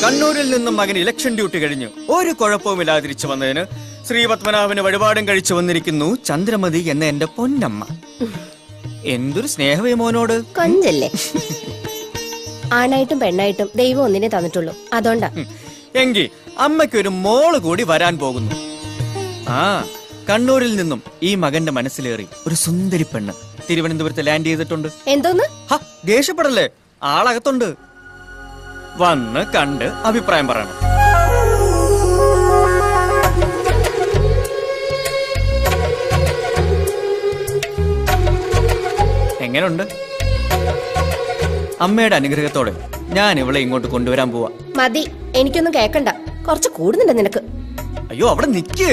കണ്ണൂരിൽ നിന്നും മകൻ ഇലക്ഷൻ ഡ്യൂട്ടി കഴിഞ്ഞു ഒരു കുഴപ്പവുമില്ലാതെ തിരിച്ചു വന്നതിന് ശ്രീപത്മനാഭന് വഴിപാടും കഴിച്ചു വന്നിരിക്കുന്നു ചന്ദ്രമതി എന്ന എന്റെ പൊന്നമ്മ. എന്തൊരു സ്നേഹവേ മോനോട്. കൊഞ്ചല്ലേ. ആണായിട്ടും പെണ്ണായിട്ടും ദൈവം ഒന്നിനെ തന്നിട്ടുള്ളൂ, അതുകൊണ്ടാ. എങ്കി അമ്മയ്ക്കൊരു മോള് കൂടി വരാൻ പോകുന്നു. ആ, കണ്ണൂരിൽ നിന്നും ഈ മകന്റെ മനസ്സിലേറി ഒരു സുന്ദരി പെണ്ണ് തിരുവനന്തപുരത്ത് ലാൻഡ് ചെയ്തിട്ടുണ്ട്. എന്തോന്ന്? ദേഷ്യപ്പെടല്ലേ, ആളകത്തുണ്ട്. വന്ന് കണ്ട് അഭിപ്രായം പറയണം. എങ്ങനെയുണ്ട്? അമ്മയുടെ അനുഗ്രഹത്തോടെ ഞാൻ ഇവളെ ഇങ്ങോട്ട് കൊണ്ടുവരാൻ പോവാ. മതി, എനിക്കൊന്നും കേക്കണ്ട. കുറച്ച് കൂടുന്നുണ്ട് നിനക്ക്. അയ്യോ, അവിടെ നിക്ക്.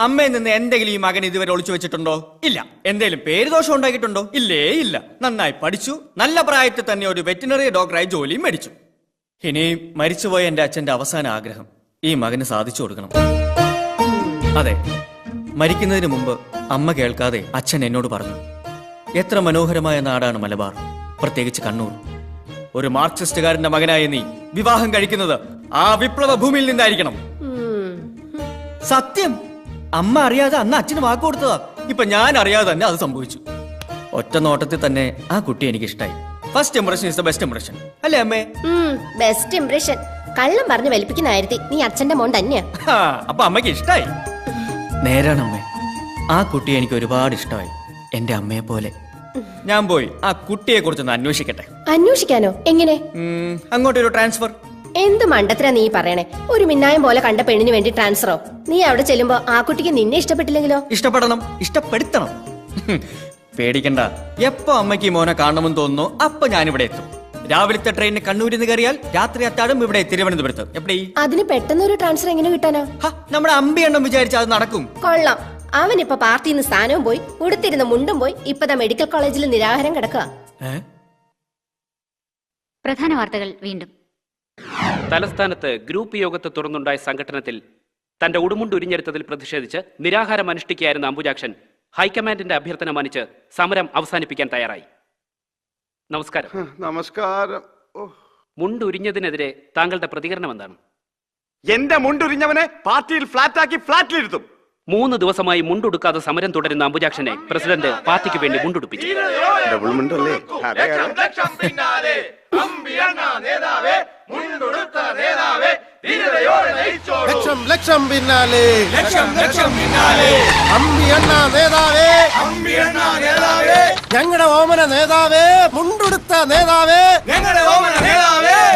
അമ്മയിൽ നിന്ന് എന്തെങ്കിലും ഈ മകൻ ഇതുവരെ ഒളിച്ചു വെച്ചിട്ടുണ്ടോ? ഇല്ല. എന്തെങ്കിലും പേരുദോഷം ഉണ്ടാക്കിയിട്ടുണ്ടോ? ഇല്ലേ ഇല്ല. നന്നായി പഠിച്ചു, നല്ല പ്രായത്തിൽ തന്നെ ഒരു വെറ്റിനറി ഡോക്ടറായി ജോലിയും മേടിച്ചു. ഇനി മരിച്ചുപോയ എന്റെ അച്ഛന്റെ അവസാന ആഗ്രഹം ഈ മകന് സാധിച്ചു കൊടുക്കണം. അതെ, മരിക്കുന്നതിന് മുമ്പ് അമ്മ കേൾക്കാതെ അച്ഛൻ എന്നോട് പറഞ്ഞു, എത്ര മനോഹരമായ നാടാണ് മലബാർ, പ്രത്യേകിച്ച് കണ്ണൂർ. ഒരു മാർക്സിസ്റ്റുകാരന്റെ മകനായ നീ വിവാഹം കഴിക്കുന്നത് ആ വിപ്ലവ ഭൂമിയിൽ നിന്നായിരിക്കണം. സത്യം, അമ്മ അറിയാതെ അന്ന് അച്ഛന് വാക്ക് കൊടുത്തതാ. ഇപ്പൊ ഞാൻ അറിയാതെ തന്നെ അത് സംഭവിച്ചു. ഒറ്റ നോട്ടത്തിൽ തന്നെ ആ കുട്ടി എനിക്ക് ഇഷ്ടായി. First impression is the best impression, അല്ലേ അമ്മേ? Best impression. കള്ളം പറഞ്ഞ് വലിപ്പിക്കുന്ന കാര്യത്തിൽ നീ അച്ഛന്റെ മോൻ തന്നെയാ. അപ്പൊ അമ്മയ്ക്ക് ഇഷ്ടായി. നേരാണ് അമ്മേ, ആ കുട്ടിയെ എനിക്ക് ഒരുപാട് ഇഷ്ടമായി, എന്റെ അമ്മയെ പോലെ. ഞാൻ പോയി ആ കുട്ടിയെ കുറിച്ചൊന്ന് അന്വേഷിക്കട്ടെ. അന്വേഷിക്കാനോ? എങ്ങനെ? അങ്ങോട്ടൊരു ട്രാൻസ്ഫർ. എന്ത് മണ്ടത്തിനാ നീ പറയണേ? ഒരു മിന്നായം പോലെ കണ്ട പെണ്ണിന് വേണ്ടി ട്രാൻസ്ഫറോ? നീ അവിടെ ചെല്ലുമ്പോ ആ കുട്ടിക്ക് നിന്നെ ഇഷ്ടപ്പെട്ടില്ലെങ്കിലോ? ഇഷ്ടപ്പെടണം, ഇഷ്ടപ്പെടുത്തണം. പേടിക്കണ്ട, എപ്പോ അമ്മയ്ക്ക് മോനെ കാണണമെന്ന് തോന്നുന്നു അപ്പൊ ഞാനിവിടെ എത്തും. രാവിലത്തെ ട്രെയിനിന് കണ്ണൂരിൽ നിന്ന് കയറിയാൽ രാത്രി അത്താടും ഇവിടെ തിരുവനന്തപുരത്ത്. എപ്പടി? അതിന് പെട്ടെന്ന് ഒരു ട്രാൻസ്ഫർ എങ്ങനെ കിട്ടാനോ? നമ്മുടെ അമ്പയെണ്ണം വിചാരിച്ചാൽ അത് നടക്കും. കൊള്ളാം. അവനിപ്പോ പാർട്ടിന്ന് സ്ഥാനവും പോയി, ഉടുത്തിരുന്ന മുണ്ടും പോയി, ഇപ്പതാ മെഡിക്കൽ കോളേജിൽ നിരാഹാരം കിടക്കുക. പ്രധാന വാർത്തകൾ വീണ്ടും. തലസ്ഥാനത്ത് ഗ്രൂപ്പ് യോഗത്തെ തുടർന്നുണ്ടായ സംഘടനത്തിൽ തന്റെ ഉടുമുണ്ട് ഉരിഞ്ഞെടുത്തതിൽ പ്രതിഷേധിച്ച് നിരാഹാരം അനുഷ്ഠിക്കുകയായിരുന്ന അംബുജാക്ഷൻ ഹൈക്കമാൻഡിന്റെ അഭ്യർത്ഥന മാനിച്ച് സമരം അവസാനിപ്പിക്കാൻ തയ്യാറായി. നമസ്കാരം. നമസ്കാരം. മുണ്ട് ഉരിഞ്ഞതിനെതിരെ താങ്കളുടെ പ്രതികരണം എന്താണ്? എന്റെ മുണ്ടുരിഞ്ഞവനെ പാർട്ടിയിൽ ഫ്ലാറ്റാക്കി ഫ്ലാറ്റിലിരുത്തും. 3 ദിവസമായി മുണ്ടുടുക്കാതെ സമരം തുടരുന്ന അംബുജാക്ഷനെ പ്രസിഡന്റ് പാർട്ടിക്ക് വേണ്ടി മുണ്ടുടുപ്പിച്ചു. ലക്ഷം പിന്നാലെ അമ്പിയണ്ണ നേതാവേ, ഞങ്ങളുടെ ഓമന നേതാവേ, മുണ്ടുടുത്ത നേതാവേ,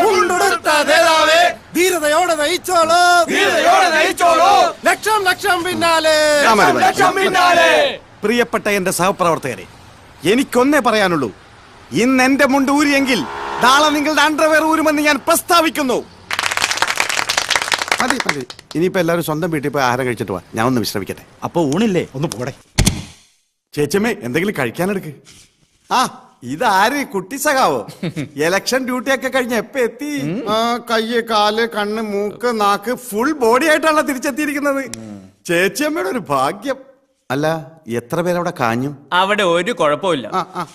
മുണ്ടുടുത്ത നേതാവേ, ധീരതയോടെ നയിച്ചോളൂ, ലക്ഷം ലക്ഷം പിന്നാലെ. പ്രിയപ്പെട്ട എന്റെ സഹപ്രവർത്തകരെ, എനിക്കൊന്നേ പറയാനുള്ളൂ. ഇന്ന് എന്റെ മുണ്ട് ഊരിയെങ്കിൽ നാളെ നിങ്ങളുടെ അണ്ടർവെയർ ഊരുമെന്ന് ഞാൻ പ്രസ്താവിക്കുന്നു. മതി മതി, ഇനിയിപ്പോ എല്ലാവരും സ്വന്തം വീട്ടിൽ പോയി ആഹാരം കഴിച്ചിട്ട് പോവാ. ഞാൻ ഒന്ന് വിശ്രമിക്കട്ടെ. അപ്പൊ ഊണില്ലേ? ഒന്ന് പോടെ. ചേച്ചമ്മേ, എന്തെങ്കിലും കഴിക്കാനെടുക്ക്. ആ, ഇതാര്? കുട്ടി സഖാവോ? ഇലക്ഷൻ ഡ്യൂട്ടിയൊക്കെ കഴിഞ്ഞ എപ്പ എത്തി? കയ്യ്, കാല്, കണ്ണ്, മൂക്ക്, നാക്ക് ഫുൾ ബോഡി ആയിട്ടാണല്ലോ തിരിച്ചെത്തിയിരിക്കുന്നത്. ചേച്ചിയമ്മയുടെ ഒരു ഭാഗ്യം. അല്ല, എത്ര പേരവിടെ കാഞ്ഞു? അവിടെ ഒരു കുഴപ്പമില്ല.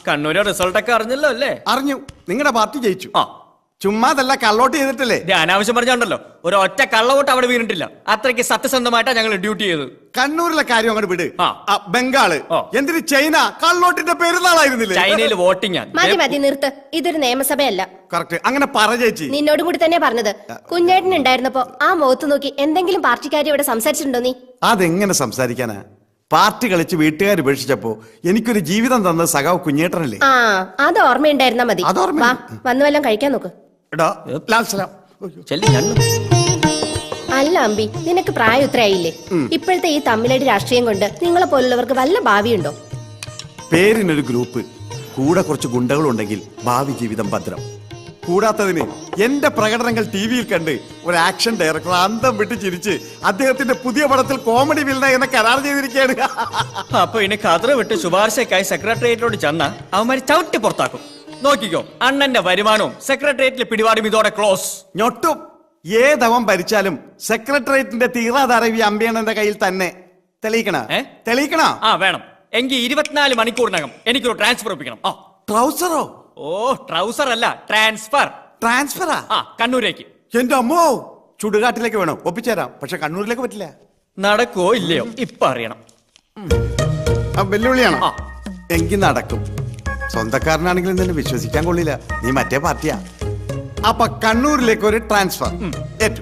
കണ്ണൂര് റിസൾട്ടൊക്കെ അറിഞ്ഞല്ലോ അല്ലേ? അറിഞ്ഞു. നിങ്ങളുടെ പാർട്ടി ജയിച്ചു. ചുമ്മാതല്ല, കള്ളോട്ട് ചെയ്തിട്ടില്ലേ? അനാവശ്യം പറഞ്ഞോണ്ടല്ലോ, ഒരു ഒറ്റ കള്ളവോട്ട് അവിടെ വീണിട്ടില്ല. അത്രയ്ക്ക് സത്യസന്ധമായിട്ടാ ഞങ്ങൾ ഡ്യൂട്ടി ചെയ്തത്. കണ്ണൂരിലെ കാര്യം അങ്ങോട്ട് വിട്. ബംഗാള് എന്തിന്? ചൈന കള്ളോട്ടിന്റെ പെരുന്നാളായിരുന്നില്ലേ? ചൈനയിൽ വോട്ടിംഗ്. മതി മതി, നിർത്ത്. ഇതൊരു നിയമസഭയല്ല. കറക്റ്റ്, അങ്ങനെ പറ ചേച്ചി. നിന്നോട് കൂടി തന്നെ പറഞ്ഞത്. കുഞ്ഞേട്ടൻ ഉണ്ടായിരുന്നപ്പോ ആ മുഖത്ത് നോക്കി എന്തെങ്കിലും പാർട്ടിക്കാരി ഇവിടെ സംസാരിച്ചിട്ടുണ്ടോ നീ? അതെങ്ങനെ സംസാരിക്കാനാ? പാർട്ടി കളിച്ച് വീട്ടുകാർ ഉപേക്ഷിച്ചപ്പോ എനിക്കൊരു ജീവിതം തന്നത് സഖാവ് കുഞ്ഞേട്ടനല്ലേ? അത് ഓർമ്മയുണ്ടായിരുന്നാ മതി. വന്നു വല്ലതും കഴിക്കാൻ നോക്ക്. അല്ല അമ്പി, നിനക്ക് പ്രായം ഇത്രയായില്ലേ? ഇപ്പോഴത്തെ ഈ തമ്മിലടി രാഷ്ട്രീയം കൊണ്ട് നിങ്ങളെ പോലുള്ളവർക്ക് വല്ല ഭാവിയുണ്ടോ? പേരിനൊരു ഗ്രൂപ്പ്, കൂടെ കുറച്ച് ഗുണ്ടകളുണ്ടെങ്കിൽ ഭാവി ജീവിതം ഭദ്രം. കൂടാത്തതിന് എന്റെ പ്രകടനങ്ങൾ ടിവിയിൽ കണ്ട് ഒരു ആക്ഷൻ ഡയറക്ടർ അന്തം വിട്ട് ചിരിച്ച് അദ്ദേഹത്തിന്റെ പുതിയ പടത്തിൽ കോമഡി വില്ലന എന്ന കരാർ ചെയ്തിരിക്കുകയാണ്. അപ്പൊ ഇനി കതറ് വിട്ട് ശുപാർശക്കായി സെക്രട്ടേറിയറ്റിലോട് ചെന്ന അവന്മാര് ചവിട്ടി പുറത്താക്കും. നോക്കിക്കോ, അണ്ണന്റെ വരുമാനവും സെക്രട്ടേറിയറ്റിലെ പിടിപാടും ഇതോടെ ക്ലോസ്. ഞൊട്ടും. ഏതവൻ ഭരിച്ചാലും സെക്രട്ടേറിയറ്റിന്റെ തീറാധാരവി അമ്പയണ്ണന്റെ കയ്യിൽ തന്നെ. തെളിയിക്കണ? വേണം. എങ്കിൽ 24 മണിക്കൂറിനകം എനിക്കൊരു ട്രാൻസ്ഫർ ഒപ്പിക്കണം. ട്രൗസറോ? ട്രൗസർ അല്ല, ട്രാൻസ്ഫർ. ട്രാൻസ്ഫറാ ആ കണ്ണൂരേക്ക് എന്റെ അമ്മോ ചുടുകാട്ടിലേക്ക് വേണം ഒപ്പിച്ചേരാം പക്ഷെ കണ്ണൂരിലേക്ക് പറ്റില്ല. നടക്കോ ഇല്ലയോ ഇപ്പൊ അറിയണം. വെല്ലുവിളിയാണോ? ആ. എങ്കിൽ നടക്കും. സ്വന്തക്കാരനാണെങ്കിലും നിന്നെ വിശ്വസിക്കാൻ കൊള്ളില്ല, നീ മറ്റേ പാർട്ടിയാ. അപ്പൊ കണ്ണൂരിലേക്ക് ഒരു ട്രാൻസ്ഫർ ഏറ്റു.